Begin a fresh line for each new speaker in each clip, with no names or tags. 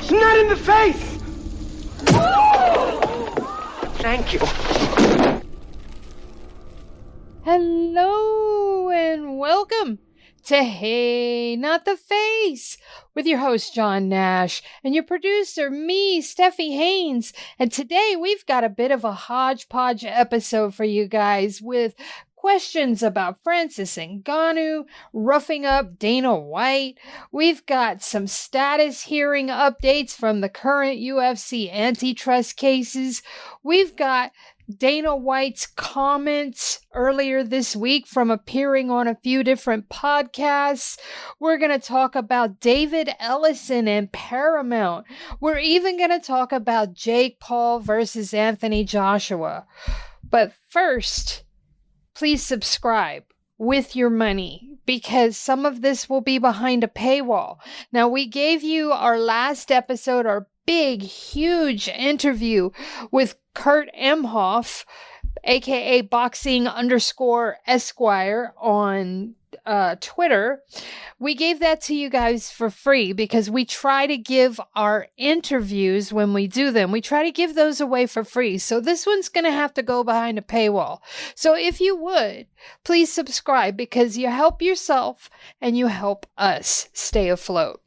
It's not in the face! Thank you.
Hello and welcome to Hey, Not the Face with your host, John Nash, and your producer, me, Steffi Haynes. And today we've got a bit of a hodgepodge episode for you guys with questions about Francis Ngannou, roughing up Dana White. We've got some status hearing updates from the current UFC antitrust cases. We've got Dana White's comments earlier this week from appearing on a few different podcasts. We're going to talk about David Ellison and Paramount. We're even going to talk about Jake Paul versus Anthony Joshua. But first, please subscribe with your money, because some of this will be behind a paywall. Now, we gave you our last episode, our big, huge interview with Kurt Emhoff, aka boxing_Esquire on Twitter. We gave that to you guys for free because we try to give our interviews when we do them. We try to give those away for free. So this one's going to have to go behind a paywall. So if you would, please subscribe, because you help yourself and you help us stay afloat.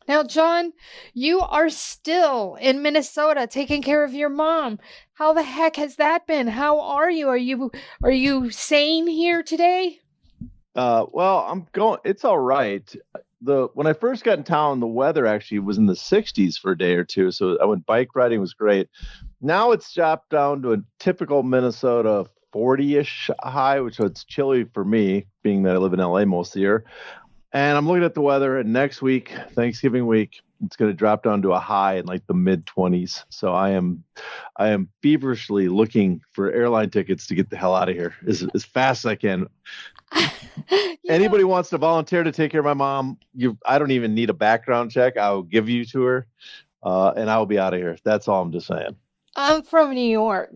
Now, John, you are still in Minnesota taking care of your mom. How the heck has that been? How are you? Are you sane here today?
Well, I'm going. It's all right. When I first got in town, the weather actually was in the 60s for a day or two. So I went bike riding, it was great. Now it's dropped down to a typical Minnesota 40-ish high, which is chilly for me, being that I live in LA most of the year. And I'm looking at the weather, and next week, Thanksgiving week, it's going to drop down to a high in like the mid-20s. So I am feverishly looking for airline tickets to get the hell out of here as fast as I can. Anybody wants to volunteer to take care of my mom, I don't even need a background check. I'll give you to her, and I'll be out of here. That's all I'm just saying. I'm
from New York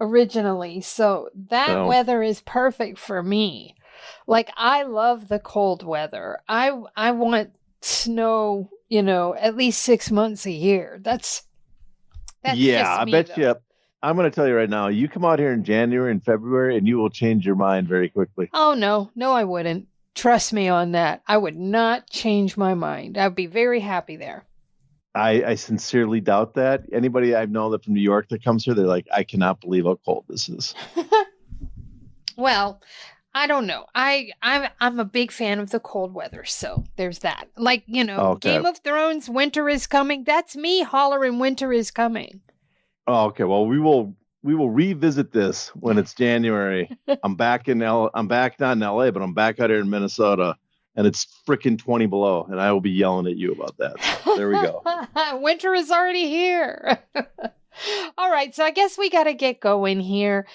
originally, so that weather is perfect for me. Like, I love the cold weather. I want snow, at least 6 months a year. That's
yeah,
I
bet you. I'm going to tell you right now, you come out here in January and February and you will change your mind very quickly.
Oh, no, I wouldn't. Trust me on that. I would not change my mind. I'd be very happy there.
I sincerely doubt that. Anybody I know that from New York that comes here, they're like, I cannot believe how cold this is.
Well, I don't know. I'm a big fan of the cold weather, so there's that. Like, okay. Game of Thrones, winter is coming. That's me hollering winter is coming.
Oh, okay. Well, we will revisit this when it's January. I'm back not in LA, but I'm back out here in Minnesota, and it's freaking 20 below, and I will be yelling at you about that. So there we go.
Winter is already here. All right, so I guess we got to get going here.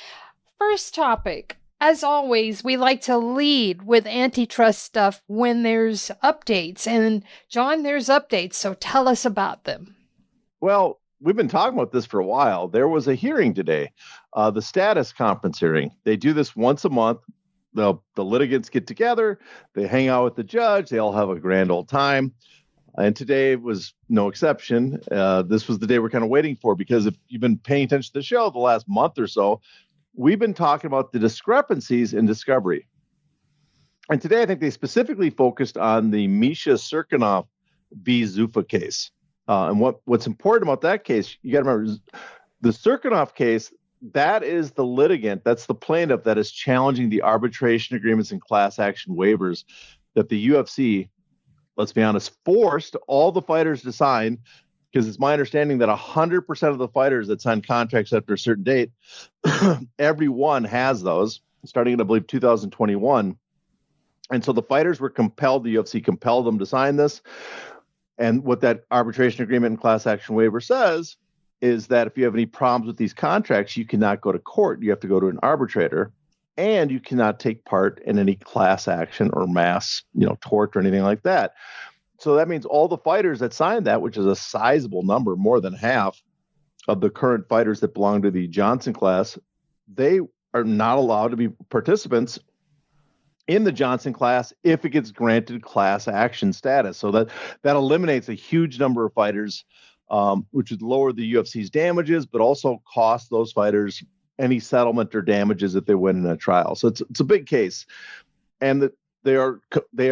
First topic. As always, we like to lead with antitrust stuff when there's updates. And John, there's updates, so tell us about them.
Well, we've been talking about this for a while. There was a hearing today, the status conference hearing. They do this once a month. The litigants get together, they hang out with the judge, they all have a grand old time. And today was no exception. This was the day we're kind of waiting for, because if you've been paying attention to the show the last month or so, we've been talking about the discrepancies in discovery. And today, I think they specifically focused on the Misha Cirkunov v. Zuffa case. And what's important about that case, you got to remember, the Cirkunov case, that is the litigant, that's the plaintiff that is challenging the arbitration agreements and class action waivers that the UFC, let's be honest, forced all the fighters to sign. Because it's my understanding that 100% of the fighters that sign contracts after a certain date, everyone has those, starting in, I believe, 2021. And so the fighters were compelled, the UFC compelled them to sign this. And what that arbitration agreement and class action waiver says is that if you have any problems with these contracts, you cannot go to court. You have to go to an arbitrator, and you cannot take part in any class action or mass, tort or anything like that. So that means all the fighters that signed that, which is a sizable number, more than half of the current fighters that belong to the Johnson class, they are not allowed to be participants in the Johnson class if it gets granted class action status. So that eliminates a huge number of fighters, which would lower the UFC's damages, but also cost those fighters any settlement or damages if they win in a trial. So it's a big case, and they are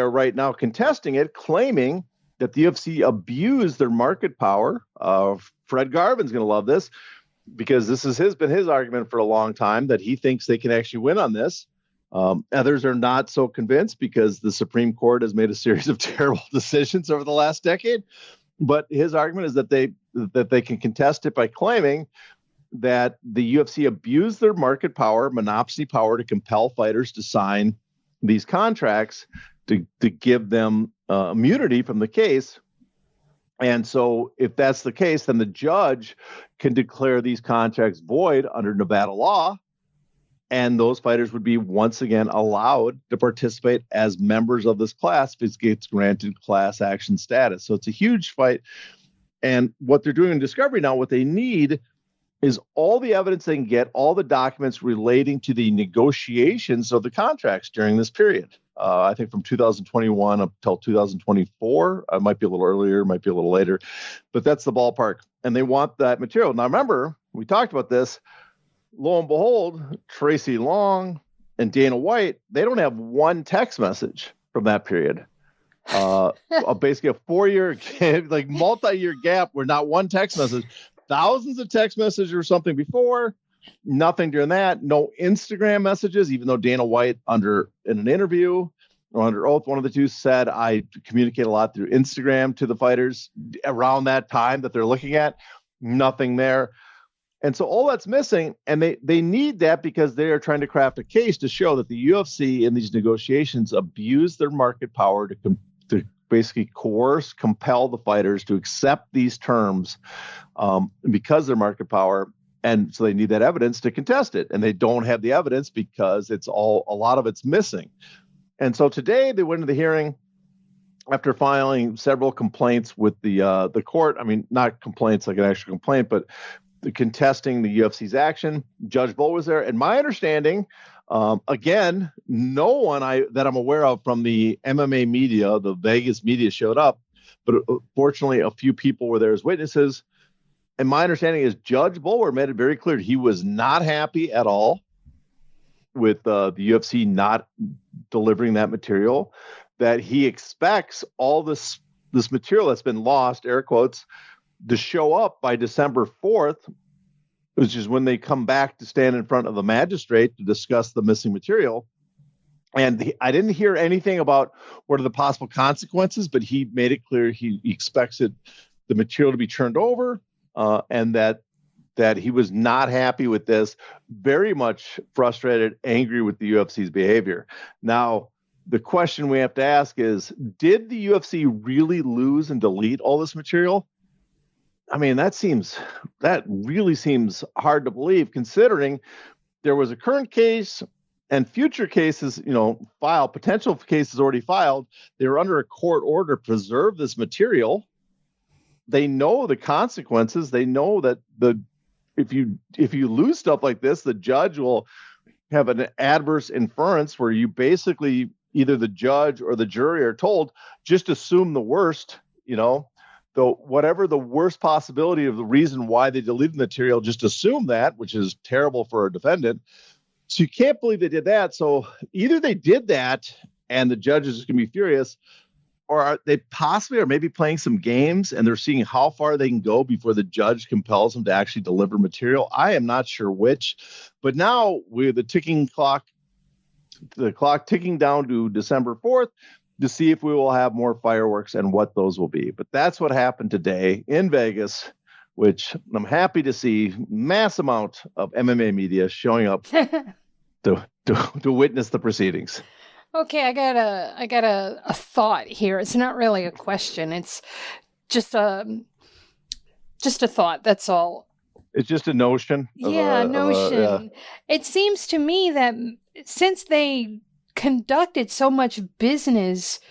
right now contesting it, claiming that the UFC abused their market power. Fred Garvin's going to love this, because this has been his argument for a long time, that he thinks they can actually win on this. Others are not so convinced because the Supreme Court has made a series of terrible decisions over the last decade. But his argument is that they can contest it by claiming that the UFC abused their market power, monopoly power, to compel fighters to sign these contracts to give them immunity from the case. And so if that's the case, then the judge can declare these contracts void under Nevada law, and those fighters would be once again allowed to participate as members of this class if it gets granted class action status. So it's a huge fight. And what they're doing in discovery now, what they need is all the evidence they can get, all the documents relating to the negotiations of the contracts during this period. I think from 2021 up till 2024. It might be a little earlier, might be a little later, but that's the ballpark. And they want that material. Now, remember, we talked about this. Lo and behold, Tracy Long and Dana White, they don't have one text message from that period. Basically a 4-year, like multi-year gap where not one text message. Thousands of text messages or something before, nothing during that. No Instagram messages, even though Dana White, in an interview or under oath, one of the two said, I communicate a lot through Instagram to the fighters around that time that they're looking at. Nothing there. And so all that's missing, and they need that because they are trying to craft a case to show that the UFC in these negotiations abused their market power to basically compel the fighters to accept these terms because of their market power. And so they need that evidence to contest it. And they don't have the evidence because a lot of it's missing. And so today they went to the hearing after filing several complaints with the court. I mean, not complaints like an actual complaint, but contesting the UFC's action. Judge Boulware was there. And my understanding, again, no one that I'm aware of from the MMA media, the Vegas media, showed up. But fortunately, a few people were there as witnesses. And my understanding is Judge Boulware made it very clear he was not happy at all with the UFC not delivering that material, that he expects all this material that's been lost, air quotes, to show up by December 4th, which is when they come back to stand in front of the magistrate to discuss the missing material. And I didn't hear anything about what are the possible consequences, but he made it clear he expects the material to be turned over, and that he was not happy with this, very much frustrated, angry with the UFC's behavior. Now, the question we have to ask is, did the UFC really lose and delete all this material? I mean, that really seems hard to believe, considering there was a current case and future cases, potential cases already filed. They were under a court order to preserve this material. They know the consequences. They know that if you lose stuff like this, the judge will have an adverse inference where you basically, either the judge or the jury are told, just assume the worst, whatever the worst possibility of the reason why they deleted the material, just assume that, which is terrible for a defendant. So you can't believe they did that. So either they did that and the judge is going to be furious, or are they possibly are maybe playing some games and they're seeing how far they can go before the judge compels them to actually deliver material. I am not sure which, but now we're the clock ticking down to December 4th to see if we will have more fireworks and what those will be. But that's what happened today in Vegas, which I'm happy to see mass amount of MMA media showing up to witness the proceedings.
Okay, I got a thought here. It's not really a question. It's just a thought. That's all.
It's just a notion.
Notion. It seems to me that since they conducted so much business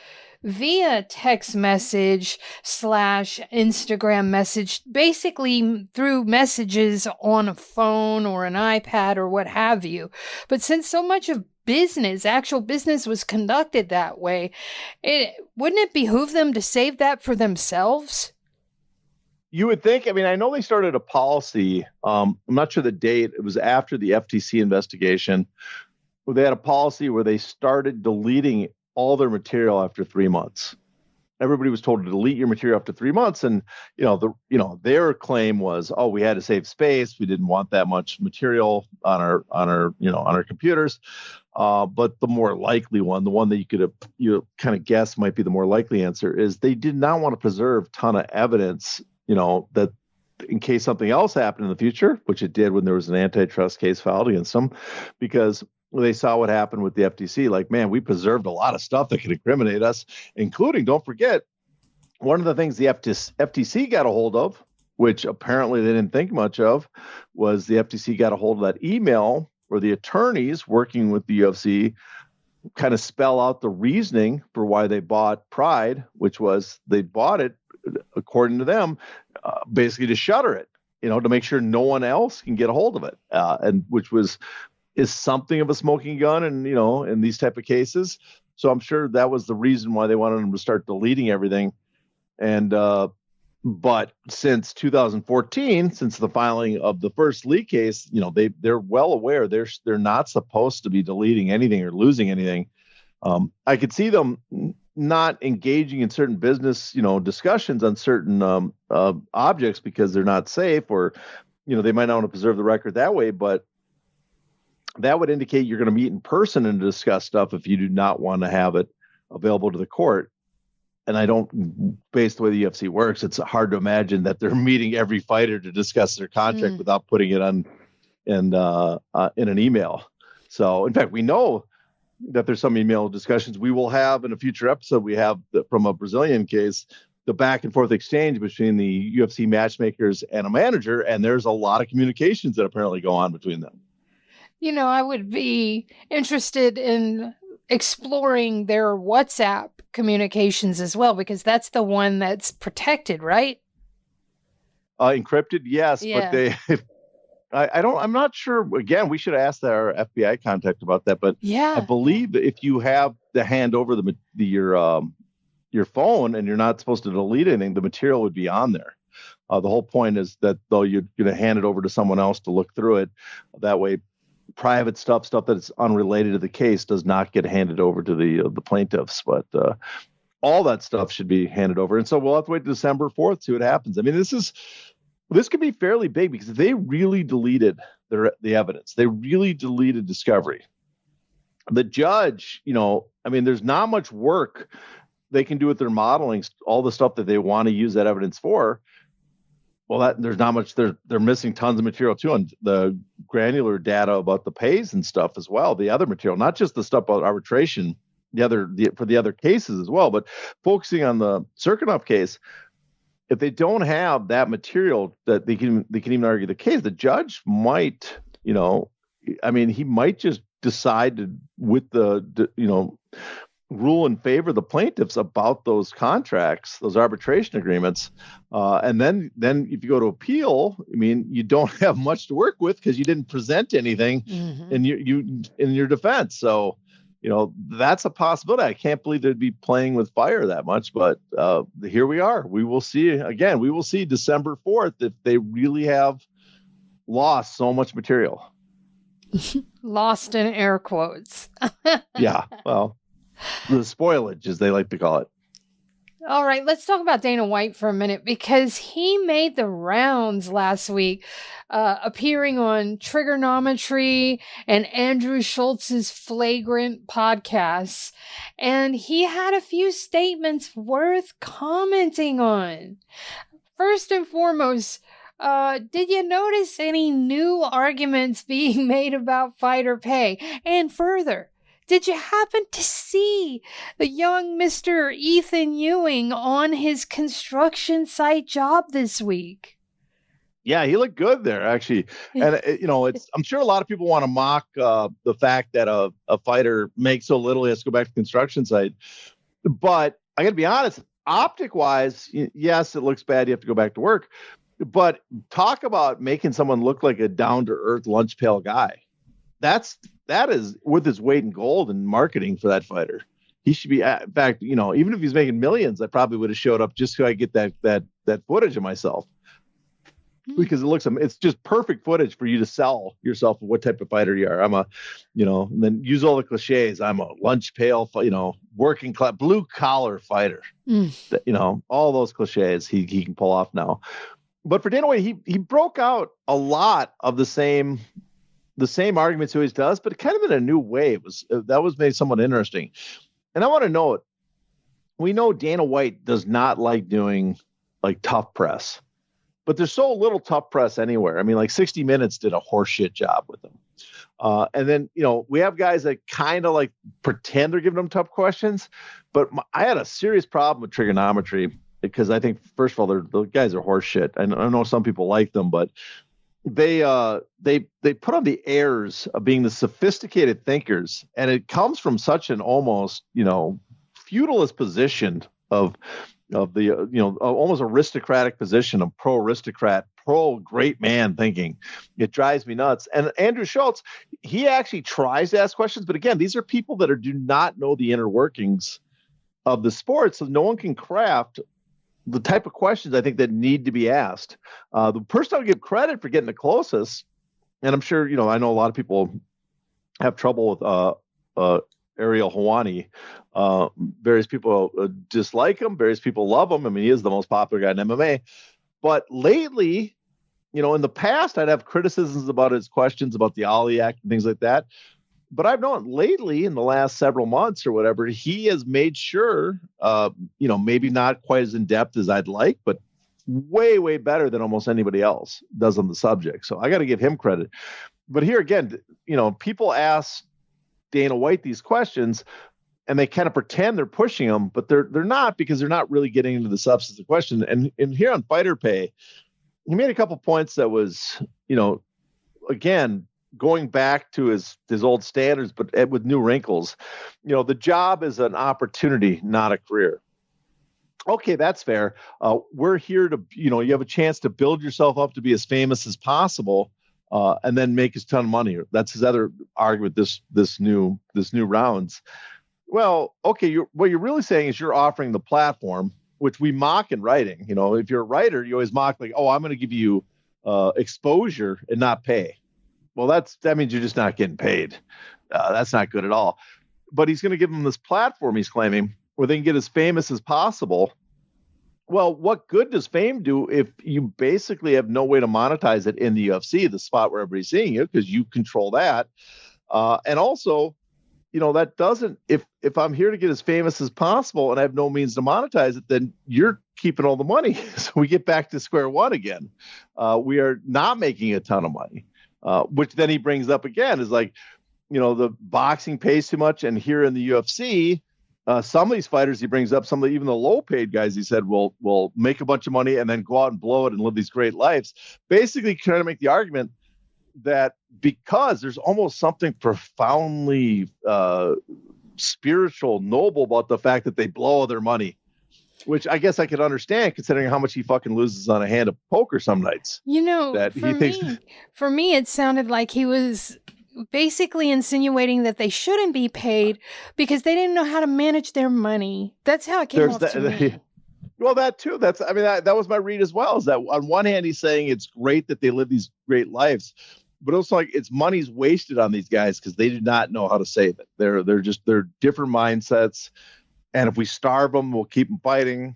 via text message / Instagram message, basically through messages on a phone or an iPad or what have you. But since so much of actual business was conducted that way, wouldn't it behoove them to save that for themselves?
You would think. I mean, I know they started a policy. I'm not sure the date. It was after the FTC investigation, where they had a policy where they started deleting all their material after 3 months. Everybody was told to delete your material after 3 months, and their claim was, oh, we had to save space. We didn't want that much material on our computers. But the more likely one, the one that you kind of guess might be the more likely answer, is they did not want to preserve a ton of evidence, that in case something else happened in the future, which it did when there was an antitrust case filed against them, because they saw what happened with the FTC. Like, man, we preserved a lot of stuff that could incriminate us, including, don't forget, one of the things the FTC got a hold of, which apparently they didn't think much of, was the FTC got a hold of that email where the attorneys working with the UFC kind of spell out the reasoning for why they bought Pride, which was they bought it, according to them, basically to shutter it, to make sure no one else can get a hold of it, and which is something of a smoking gun, and in these type of cases. So I'm sure that was the reason why they wanted them to start deleting everything. And but since 2014, since the filing of the first leak case, they're well aware they're not supposed to be deleting anything or losing anything. I could see them not engaging in certain business, discussions on certain objects because they're not safe, or, they might not want to preserve the record that way, but that would indicate you're going to meet in person and discuss stuff if you do not want to have it available to the court. And I don't, based the way the UFC works, it's hard to imagine that they're meeting every fighter to discuss their contract without putting it on in an email. So, in fact, we know that there's some email discussions. We will have in a future episode, we have from a Brazilian case, the back and forth exchange between the UFC matchmakers and a manager. And there's a lot of communications that apparently go on between them.
I would be interested in exploring their WhatsApp communications as well, because that's the one that's protected, right?
Encrypted, yes, yeah. But I'm not sure. Again, we should ask our FBI contact about that. But yeah, I believe if you have to hand over your phone and you're not supposed to delete anything, the material would be on there. The whole point is that though you're going to hand it over to someone else to look through it, that way private stuff that's unrelated to the case does not get handed over to the plaintiffs. But all that stuff should be handed over. And so we'll have to wait December 4th, see what happens. I mean, this could be fairly big because they really deleted the evidence. They really deleted discovery. The judge, there's not much work they can do with their modeling, all the stuff that they want to use that evidence for. Well, there's not much. They're missing tons of material too, and the granular data about the pays and stuff as well. The other material, not just the stuff about arbitration, for the other cases as well, but focusing on the Cirkunov case. If they don't have that material that they can even argue the case, the judge might, he might just decide to, with rule in favor of the plaintiffs about those contracts, those arbitration agreements. And then if you go to appeal, you don't have much to work with because you didn't present anything in your defense. So, that's a possibility. I can't believe they'd be playing with fire that much, but here we are. We will see December 4th if they really have lost so much material.
Lost in air quotes.
Yeah, well, the spoilage, as they like to call it.
All right, let's talk about Dana White for a minute, because he made the rounds last week, appearing on Trigonometry and Andrew Schultz's Flagrant podcasts, and he had a few statements worth commenting on. First and foremost, did you notice any new arguments being made about fighter pay? And further, did you happen to see the young Mr. Ethan Ewing on his construction site job this week?
Yeah, he looked good there, actually. And, I'm sure a lot of people want to mock the fact that a fighter makes so little he has to go back to the construction site. But I got to be honest, optic-wise, yes, it looks bad. You have to go back to work. But talk about making someone look like a down-to-earth lunch pail guy. that is worth his weight in gold in marketing for that fighter. He should be, in fact, even if he's making millions, I probably would have showed up just so I get that footage of myself. Because it's just perfect footage for you to sell yourself what type of fighter you are. I'm a, and then use all the cliches. I'm a lunch pail, working class, blue collar fighter. All those cliches he can pull off now. But for Dana White, he broke out a lot of the same arguments he always does, but kind of in a new way. That was made somewhat interesting. And I want to note, we know Dana White does not like doing like tough press. But there's so little tough press anywhere. I mean, like 60 Minutes did a horseshit job with them. And then, we have guys that kind of like pretend they're giving them tough questions. But I had a serious problem with trigonometry because I think, first of all, the guys are horseshit. And I know some people like them, but they put on the airs of being the sophisticated thinkers. And it comes from such an almost, feudalist position of the almost aristocratic position of pro-aristocrat, pro-great man thinking. It drives me nuts. And Andrew Schultz, he actually tries to ask questions, but again, these are people that do not know the inner workings of the sport, so no one can craft the type of questions I think that need to be asked. The person I'll give credit for getting the closest, and I'm sure I know a lot of people have trouble with Ariel Helwani. Various people dislike him. Various people love him. I mean, he is the most popular guy in MMA. But lately, in the past, I'd have criticisms about his questions about the Ali Act and things like that. But I've known lately, in the last several months or whatever, he has made sure, maybe not quite as in depth as I'd like, but way, way better than almost anybody else does on the subject. So I got to give him credit. But here again, people ask Dana White these questions and they kind of pretend they're pushing them, but they're not, because they're not really getting into the substance of the question. And here on Fighter Pay, he made a couple points that was, again, going back to his old standards, but with new wrinkles. The job is an opportunity, not a career. Okay, that's fair. We're here to, you have a chance to build yourself up to be as famous as possible. And then make a ton of money. That's his other argument. This new rounds. Well, okay. What you're really saying is you're offering the platform, which we mock in writing. If you're a writer, you always mock like, oh, I'm going to give you exposure and not pay. Well, that means you're just not getting paid. That's not good at all. But he's going to give them this platform, he's claiming, where they can get as famous as possible. Well, what good does fame do if you basically have no way to monetize it in the UFC, the spot where everybody's seeing you, because you control that? And also, that doesn't, if I'm here to get as famous as possible and I have no means to monetize it, then you're keeping all the money. So we get back to square one again. We are not making a ton of money, which then he brings up again is like, the boxing pays too much. And here in the UFC, some of these fighters he brings up, even the low paid guys, he said, will make a bunch of money and then go out and blow it and live these great lives. Basically trying to make the argument that because there's almost something profoundly spiritual, noble about the fact that they blow all their money, which I guess I could understand considering how much he fucking loses on a hand of poker some nights.
For me, it sounded like he was basically insinuating that they shouldn't be paid because they didn't know how to manage their money. That's how it came off to me.
Well, that too. That was my read as well. Is that on one hand he's saying it's great that they live these great lives, but also like it's money's wasted on these guys because they do not know how to save it. They're different mindsets, and if we starve them, we'll keep them fighting.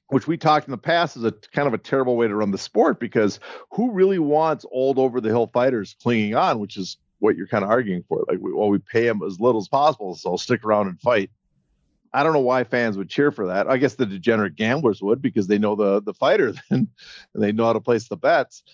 Which we talked in the past is a kind of a terrible way to run the sport, because who really wants old over the hill fighters clinging on, which is what you're kind of arguing for. Like, we pay them as little as possible, so I'll stick around and fight. I don't know why fans would cheer for that. I guess the degenerate gamblers would, because they know the fighter and they know how to place the bets.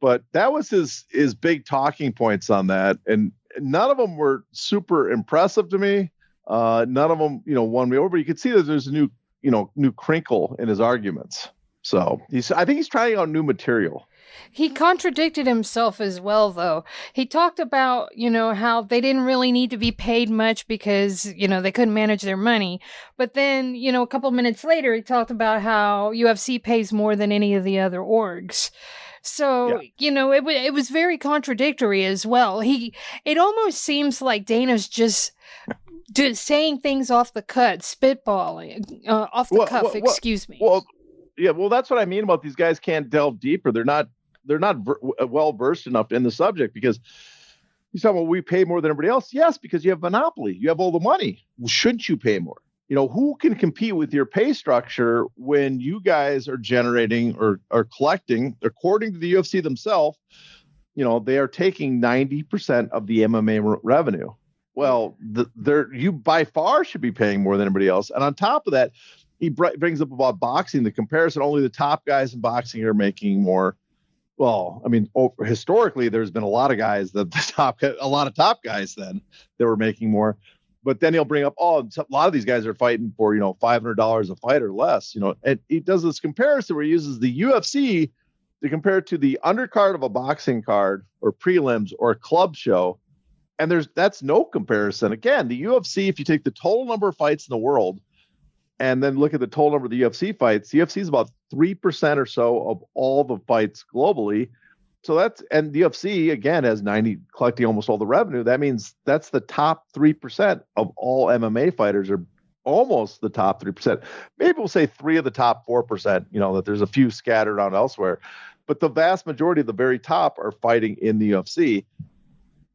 But that was his big talking points on that. And none of them were super impressive to me. None of them, won me over. But you could see that there's a new crinkle in his arguments. So I think he's trying out new material.
He contradicted himself as well, though. He talked about, how they didn't really need to be paid much because, they couldn't manage their money. But then, a couple minutes later, he talked about how UFC pays more than any of the other orgs. So, it was very contradictory as well. It almost seems like Dana's just saying things off the cut, spitballing, off the cuff, excuse me.
Well, yeah, well, that's what I mean about these guys can't delve deeper. They're not well versed enough in the subject, because you say, well, we pay more than everybody else. Yes, because you have monopoly. You have all the money. Well, shouldn't you pay more? Who can compete with your pay structure when you guys are generating or are collecting, according to the UFC themselves, they are taking 90% of the MMA revenue. Well, you by far should be paying more than anybody else. And on top of that, he brings up about boxing, the comparison, only the top guys in boxing are making more. Well, I mean, historically, there's been a lot of guys a lot of top guys then that were making more. But then he'll bring up, a lot of these guys are fighting for, $500 a fight or less, and he does this comparison where he uses the UFC to compare it to the undercard of a boxing card or prelims or a club show. And that's no comparison. Again, the UFC, if you take the total number of fights in the world and then look at the total number of the UFC fights, the UFC is about 3% or so of all the fights globally. So and the UFC again has collecting almost all the revenue. That means that's the top 3% of all MMA fighters, are almost the top 3%. Maybe we'll say 3 of the top 4%, that there's a few scattered around elsewhere, but the vast majority of the very top are fighting in the UFC.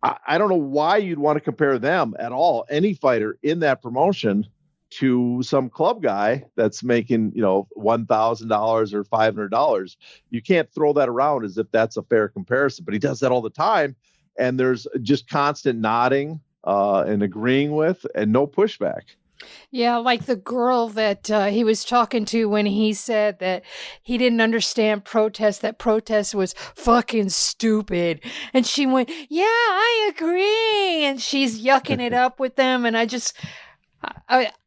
I don't know why you'd want to compare them at all, any fighter in that promotion, to some club guy that's making, $1,000 or $500. You can't throw that around as if that's a fair comparison, but he does that all the time. And there's just constant nodding and agreeing with, and no pushback.
Yeah, like the girl that he was talking to when he said that he didn't understand that protest was fucking stupid. And she went, yeah, I agree. And she's yucking it up with them. And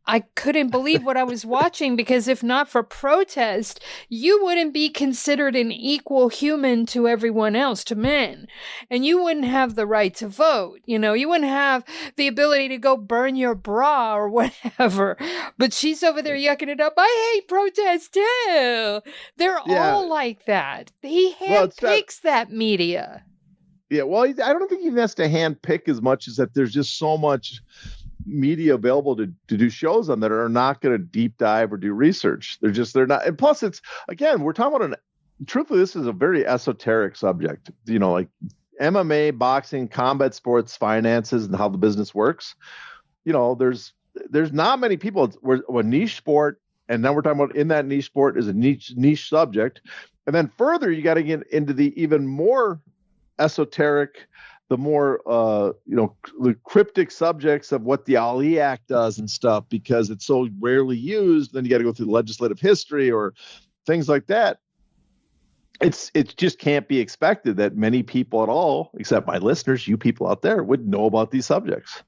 I couldn't believe what I was watching, because if not for protest, you wouldn't be considered an equal human to everyone else, to men. And you wouldn't have the right to vote. You wouldn't have the ability to go burn your bra or whatever. But she's over there yucking it up. I hate protest too. They're all like that. He handpicks that media.
Yeah, well, I don't think he has to handpick as much as that there's just so much media available to do shows on that are not going to deep dive or do research. They're not. And plus, it's, again, we're talking about truthfully, this is a very esoteric subject, like MMA, boxing, combat sports, finances, and how the business works. There's not many people. We're a niche sport. And now we're talking about, in that niche sport is a niche subject. And then further, you got to get into the even more esoteric, the more, the cryptic subjects of what the Ali Act does and stuff, because it's so rarely used. Then you got to go through the legislative history or things like that. It just can't be expected that many people at all, except my listeners, you people out there, would know about these subjects.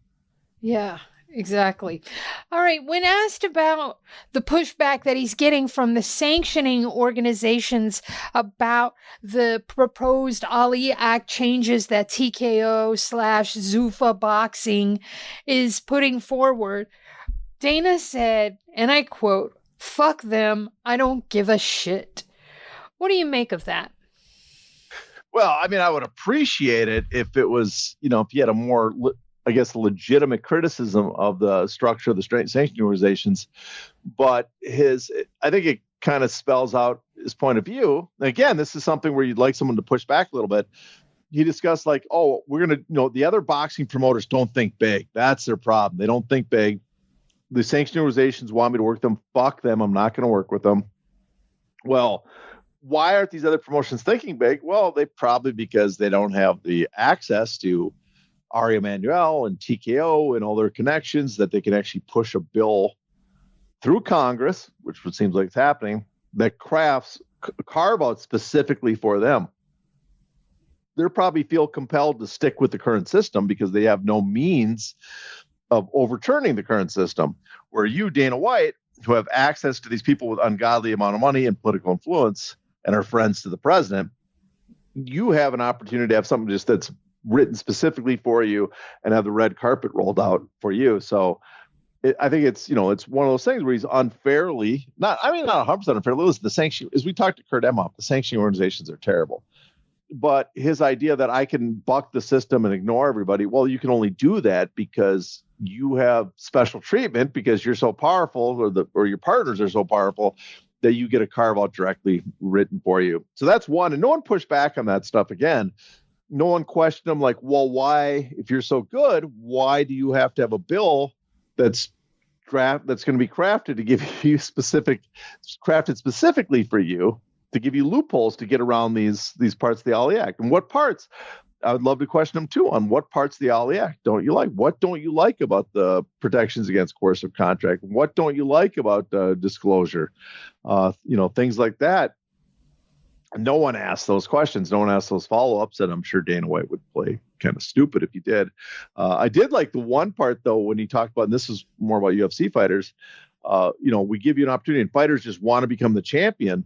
Yeah. Exactly. All right. When asked about the pushback that he's getting from the sanctioning organizations about the proposed Ali Act changes that TKO/Zuffa Boxing is putting forward, Dana said, and I quote, "Fuck them. I don't give a shit." What do you make of that?
Well, I mean, I would appreciate it if it was, if you had a more, legitimate criticism of the structure of the sanctioning organizations. But I think it kind of spells out his point of view. Again, this is something where you'd like someone to push back a little bit. He discussed we're going to, the other boxing promoters don't think big. That's their problem. They don't think big. The sanctioning organizations want me to work with them. Fuck them. I'm not going to work with them. Well, why aren't these other promotions thinking big? Well, because they don't have the access to Ari Emanuel and TKO and all their connections that they can actually push a bill through Congress, which seems like it's happening, that crafts carve out specifically for them. They probably feel compelled to stick with the current system because they have no means of overturning the current system. Where you, Dana White, who have access to these people with ungodly amount of money and political influence and are friends to the president, you have an opportunity to have something just that's written specifically for you and have the red carpet rolled out for you. So I think it's one of those things where he's unfairly, not 100% unfairly. Listen, the sanction, as we talked to Kurt Emhoff, the sanctioning organizations are terrible. But his idea that I can buck the system and ignore everybody, well, you can only do that because you have special treatment because you're so powerful, or your partners are so powerful that you get a carve out directly written for you. So that's one. And no one pushed back on that stuff again. No one questioned them like, well, why, if you're so good, why do you have to have a bill that's going to be crafted to give you crafted specifically for you, to give you loopholes to get around these parts of the Ali Act? And what parts? I would love to question them too on what parts of the Ali Act don't you like? What don't you like about the protections against coercive contract? What don't you like about disclosure? Things like that. No one asked those questions. No one asked those follow-ups, and I'm sure Dana White would play kind of stupid if he did. I did like the one part, though, when he talked about, and this is more about UFC fighters, we give you an opportunity, and fighters just want to become the champion.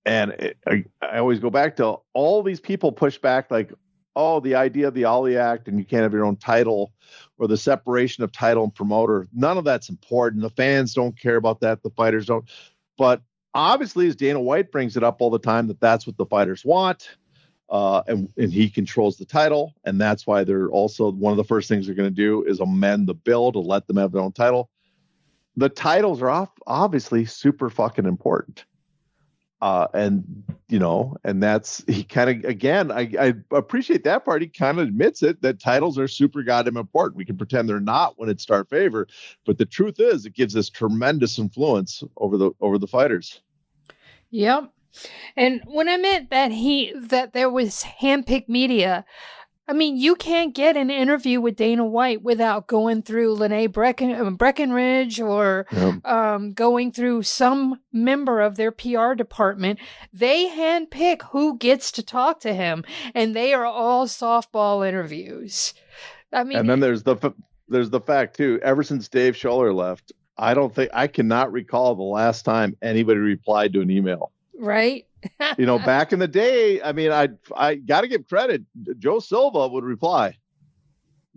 And I always go back to all these people push back like, oh, the idea of the Ali Act and you can't have your own title, or the separation of title and promoter. None of that's important. The fans don't care about that. The fighters don't. But obviously, as Dana White brings it up all the time, that's what the fighters want. And he controls the title. And that's why they're also, one of the first things they're going to do is amend the bill to let them have their own title. The titles are obviously super fucking important. And that's, he kind of, again, I appreciate that part. He kind of admits it, that titles are super goddamn important. We can pretend they're not when it's our favor, but the truth is it gives us tremendous influence over the fighters.
Yep. And when I meant that there was handpicked media, I mean, you can't get an interview with Dana White without going through Lene Breckenridge or going through some member of their PR department. They handpick who gets to talk to him, and they are all softball interviews. I mean,
and then there's the fact too. Ever since Dave Scholler left, I cannot recall the last time anybody replied to an email.
Right.
Back in the day, I mean, I got to give credit. Joe Silva would reply.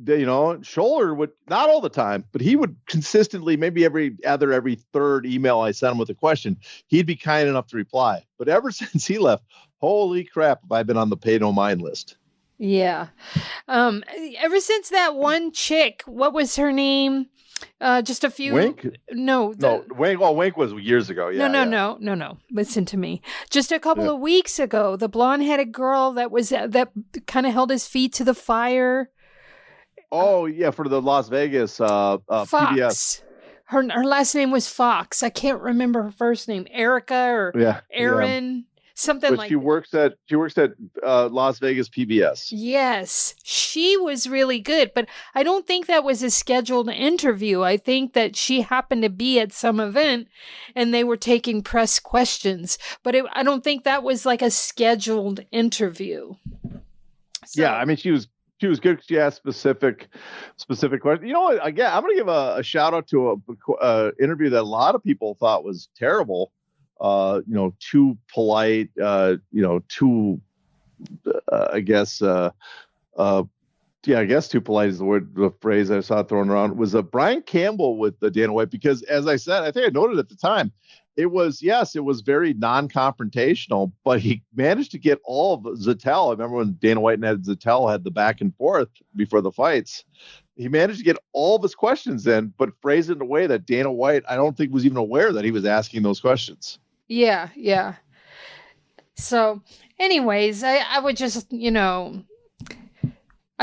Scholler would, not all the time, but he would consistently, maybe every third email I sent him with a question, he'd be kind enough to reply. But ever since he left, holy crap, have I been on the pay no mind list.
Yeah. Ever since that one chick, what was her name? Just a few.
Wink?
No.
Wink. Well, Wink was years ago. Yeah.
No. Listen to me. Just a couple of weeks ago, the blonde-headed girl that kind of held his feet to the fire.
Oh yeah, for the Las Vegas
Fox.
PBS.
Her last name was Fox. I can't remember her first name. Erica or Erin. Yeah. Something
but
like
she works at Las Vegas PBS.
Yes, she was really good, but I don't think that was a scheduled interview. I think that she happened to be at some event and they were taking press questions, but I don't think that was like a scheduled interview. So,
yeah, I mean, she was good. She asked specific questions. You know what? Again, I'm going to give a shout out to a interview that a lot of people thought was terrible. Too polite, too, I guess too polite is the phrase I saw thrown around, was Brian Campbell with Dana White, because as I said, I think I noted at the time, it was very non-confrontational, but he managed to get all of Zettel. I remember when Dana White and Zettel had the back and forth before the fights. He managed to get all of his questions in, but phrased it in a way that Dana White, I don't think, was even aware that he was asking those questions.
Yeah. So anyways, I would just, I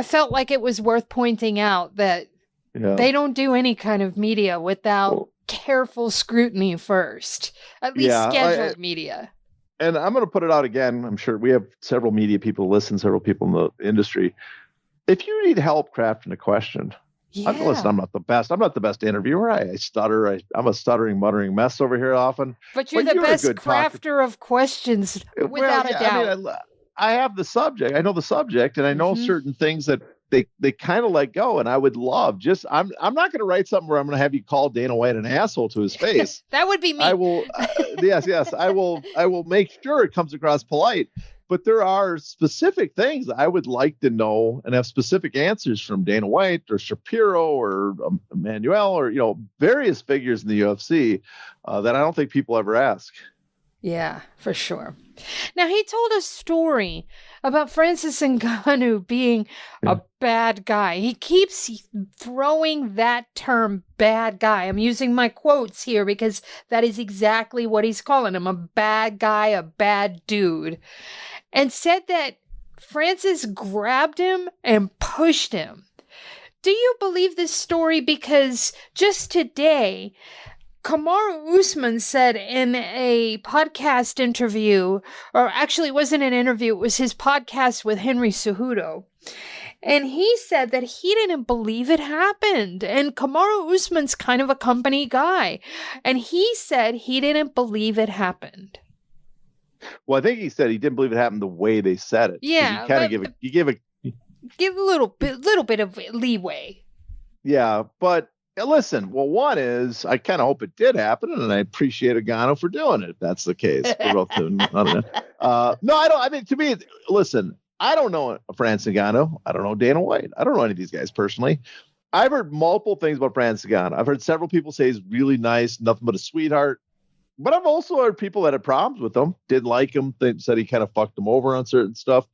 felt like it was worth pointing out that they don't do any kind of media without careful scrutiny first, at least scheduled media.
And I'm going to put it out again. I'm sure we have several media people listen, several people in the industry. If you need help crafting a question, listen, I'm not the best. I'm not the best interviewer. I stutter. I'm a stuttering, muttering mess over here often.
But you're the best crafter of questions, without a doubt.
I mean, I have the subject. I know the subject, and I know certain things that they kind of let go. And I would love I'm not going to write something where I'm going to have you call Dana White an asshole to his face.
That would be me.
I will. Yes. I will make sure it comes across polite. But there are specific things I would like to know and have specific answers from Dana White or Shapiro or Emmanuel or, various figures in the UFC that I don't think people ever ask.
Yeah, for sure. Now, he told a story about Francis Ngannou being a bad guy. He keeps throwing that term, bad guy. I'm using my quotes here because that is exactly what he's calling him, a bad guy, a bad dude. And said that Francis grabbed him and pushed him. Do you believe this story? Because just today, Kamaru Usman said in a podcast interview, or actually it wasn't an interview, it was his podcast with Henry Cejudo. And he said that he didn't believe it happened. And Kamaru Usman's kind of a company guy. And he said he didn't believe it happened.
Well, I think he said he didn't believe it happened the way they said it.
Yeah.
He kind of
give a little bit of leeway.
Yeah, but listen, well, one is I kind of hope it did happen, and I appreciate Ngannou for doing it. If that's the case. I don't know. No, I don't. I mean, to me, listen, I don't know Francis Ngannou. I don't know Dana White. I don't know any of these guys personally. I've heard multiple things about Francis Ngannou. I've heard several people say he's really nice, nothing but a sweetheart. But I've also heard people that had problems with him, didn't like him, said he kind of fucked them over on certain stuff.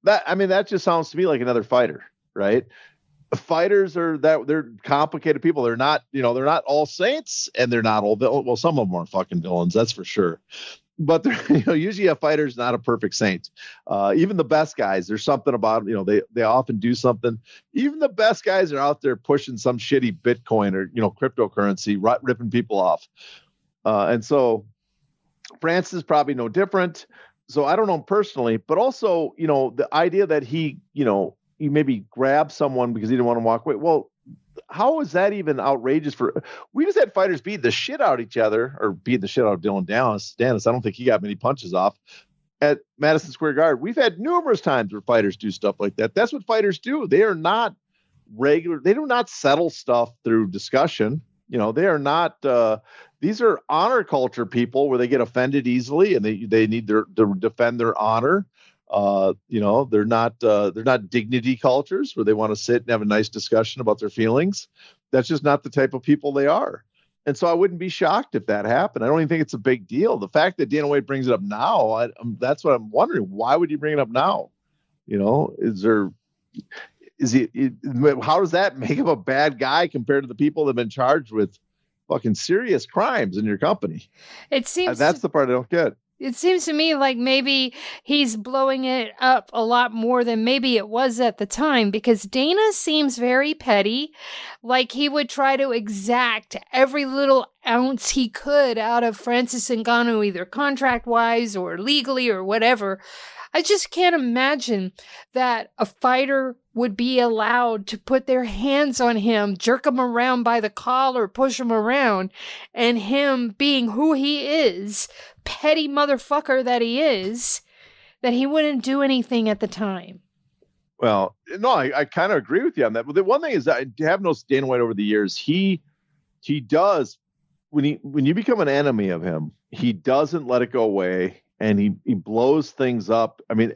That just sounds to me like another fighter, right? Fighters they're complicated people. They're not all saints, and they're not all villains. Well, some of them are fucking villains, that's for sure. But usually a fighter's not a perfect saint. Even the best guys, there's something about them, they often do something. Even the best guys are out there pushing some shitty Bitcoin or cryptocurrency, ripping people off. And so France is probably no different. So I don't know him personally, but also, the idea that he maybe grabbed someone because he didn't want to walk away. Well, how is that even outrageous we just had fighters beating the shit out of each other, or beating the shit out of Dylan Dennis. I don't think he got many punches off at Madison Square Garden. We've had numerous times where fighters do stuff like that. That's what fighters do. They are not regular. They do not settle stuff through discussion. They are not, these are honor culture people where they get offended easily, and they need to defend their honor. They're not dignity cultures where they want to sit and have a nice discussion about their feelings. That's just not the type of people they are. And so I wouldn't be shocked if that happened. I don't even think it's a big deal. The fact that Dana White brings it up now, that's what I'm wondering. Why would he bring it up now? How does that make him a bad guy compared to the people that have been charged with fucking serious crimes in your company?
It seems
that's the part I don't get.
It seems to me like maybe he's blowing it up a lot more than maybe it was at the time, because Dana seems very petty, like he would try to exact every little ounce he could out of Francis Ngannou, either contract-wise or legally or whatever. I just can't imagine that a fighter would be allowed to put their hands on him, jerk him around by the collar, push him around, and him being who he is, petty motherfucker that he is, that he wouldn't do anything at the time.
Well, no, I kind of agree with you on that. But the one thing is that I have noticed Dana White over the years, he does, when you become an enemy of him, he doesn't let it go away. And he blows things up. I mean,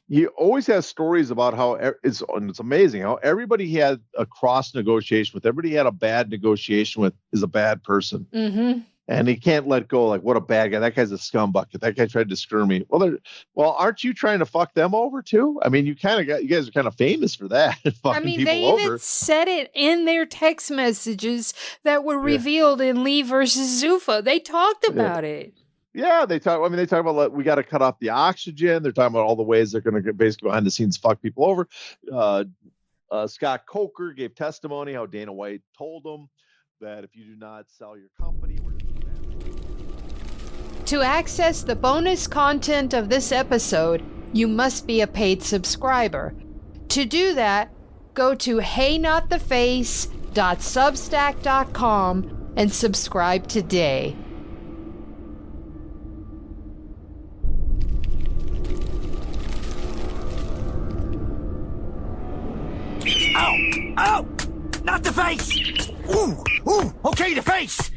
he always has stories about how it's amazing how everybody he had a cross negotiation with, everybody he had a bad negotiation with is a bad person. Mm-hmm. And he can't let go. Like, what a bad guy. That guy's a scumbucket. That guy tried to screw me. Well, aren't you trying to fuck them over too? I mean, you guys are kind of famous for that.
They even said it in their text messages that were revealed in Lee versus Zuffa. They talked about it.
Yeah, they talk about we got to cut off the oxygen. They're talking about all the ways they're going to basically behind the scenes fuck people over. Scott Coker gave testimony how Dana White told him that if you do not sell your company, we're going to do that.
To access the bonus content of this episode, you must be a paid subscriber. To do that, go to heynottheface.substack.com and subscribe today.
Ow! Ow! Not the face! Ooh! Okay, the face!